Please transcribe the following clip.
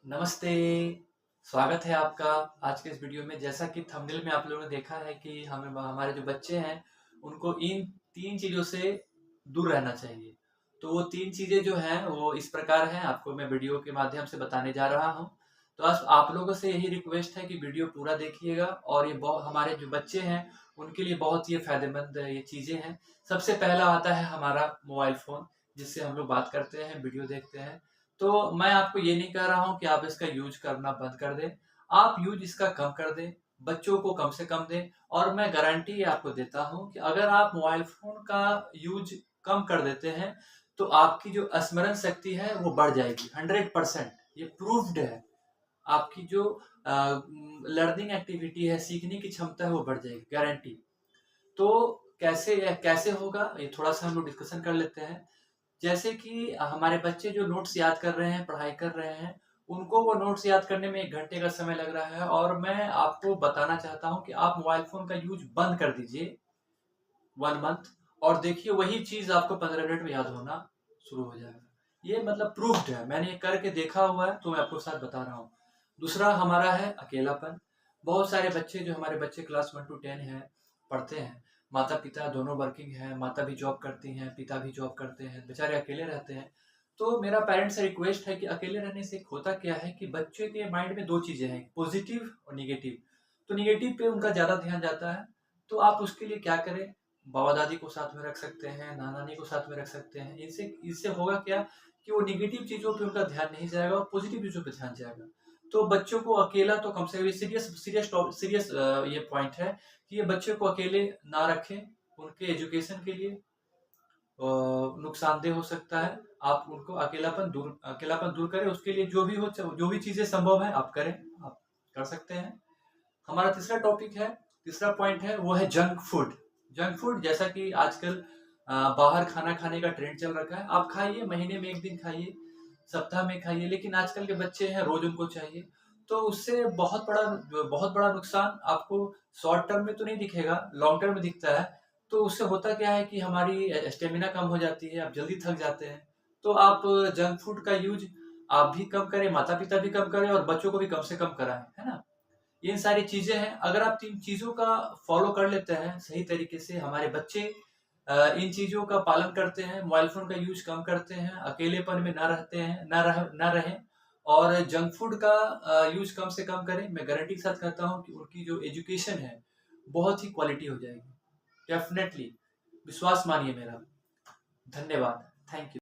नमस्ते, स्वागत है आपका आज के इस वीडियो में। जैसा कि थंबनेल में आप लोगों ने देखा है कि हमारे जो बच्चे हैं, उनको इन 3 चीज़ों से दूर रहना चाहिए। तो वो 3 चीज़ें जो हैं, वो इस प्रकार हैं, आपको मैं वीडियो के माध्यम से बताने जा रहा हूँ। तो आज आप लोगों से यही रिक्वेस्ट है कि वीडियो पूरा देखिएगा और ये हमारे जो बच्चे हैं, उनके लिए बहुत ही फ़ायदेमंद ये चीज़ें हैं। सबसे पहला आता है हमारा मोबाइल फ़ोन, जिससे हम लोग बात करते हैं, वीडियो देखते हैं। तो मैं आपको ये नहीं कह रहा हूँ कि आप इसका यूज़ करना बंद कर दें, आप यूज़ इसका कम कर दें, बच्चों को कम से कम दें और मैं गारंटी आपको देता हूँ कि अगर आप मोबाइल फ़ोन का यूज़ कम कर देते हैं, तो आपकी जो स्मरण शक्ति है वो बढ़ जाएगी 100%। ये प्रूव्ड है। आपकी जो लर्निंग एक्टिविटी है, सीखने की क्षमता है वो बढ़ जाएगी, गारंटी। तो कैसे कैसे होगा, ये थोड़ा-सा हम लोग डिस्कशन कर लेते हैं। जैसे कि हमारे बच्चे जो नोट्स याद कर रहे हैं, पढ़ाई कर रहे हैं, उनको वो नोट्स याद करने में 1 घंटे का समय लग रहा है और मैं आपको बताना चाहता हूँ कि आप मोबाइल फ़ोन का यूज़ बंद कर दीजिए 1 मंथ और देखिए वही चीज़ आपको 15 मिनट में याद होना शुरू हो जाएगा। ये मतलब प्रूव्ड है, मैंने ये करके देखा हुआ है, तो मैं आपको साथ बता रहा हूँ। दूसरा हमारा है अकेलापन। बहुत सारे बच्चे जो हमारे बच्चे क्लास 1 टू 10 हैं, पढ़ते हैं, माता-पिता दोनों वर्किंग हैं, माता भी जॉब करती हैं, पिता भी जॉब करते हैं, बेचारे अकेले रहते हैं। तो मेरा पेरेंट्स से रिक्वेस्ट है कि अकेले रहने से होता क्या है कि बच्चे के माइंड में 2 चीज़ें हैं, पॉज़िटिव और नेगेटिव। तो नेगेटिव पे उनका ज़्यादा ध्यान जाता है, तो आप उसके लिए क्या करें, बाबा-दादी को साथ में रख सकते हैं, नाना-नानी को साथ में रख सकते हैं। इससे इससे होगा क्या कि वो नेगेटिव चीज़ों पे उनका ध्यान नहीं जाएगा और पॉज़िटिव चीज़ों पे ध्यान जाएगा। तो बच्चों को अकेला तो कम से कम सीरियस ये पॉइंट है कि ये बच्चे को अकेले ना रखें, उनके एजुकेशन के लिए नुकसानदेह हो सकता है। आप उनको अकेलापन दूर करें, उसके लिए जो भी चीज़ें संभव है आप करें, आप कर सकते हैं। हमारा तीसरा पॉइंट है वो है जंक फूड। जंक फूड जैसा कि आजकल बाहर खाना खाने का ट्रेंड चल रखा है। आप खाइए, महीने में 1 दिन खाइए, सप्ताह में खाइए, लेकिन आजकल के बच्चे हैं रोज़ उनको चाहिए। तो उससे बहुत बड़ा नुकसान आपको शॉर्ट टर्म में तो नहीं दिखेगा, लॉन्ग टर्म में दिखता है। तो उससे होता क्या है कि हमारी स्टेमिना कम हो जाती है, आप जल्दी थक जाते हैं। तो आप जंक फूड का यूज़ आप भी कम करें, माता-पिता भी कम करें और बच्चों को भी कम से कम कराएँ, है ना? ये सारी चीज़ें हैं, अगर आप इन चीज़ों का फ़ॉलो कर लेते हैं सही तरीके से, हमारे बच्चे इन चीज़ों का पालन करते हैं, मोबाइल फ़ोन का यूज़ कम करते हैं, अकेलेपन में ना रहते हैं ना रहें और जंक फूड का यूज़ कम से कम करें। मैं गारंटी के साथ कहता हूँ कि उनकी जो एजुकेशन है, बहुत ही क्वालिटी हो जाएगी। डेफ़िनेटली, विश्वास मानिए मेरा। धन्यवाद। Thank you.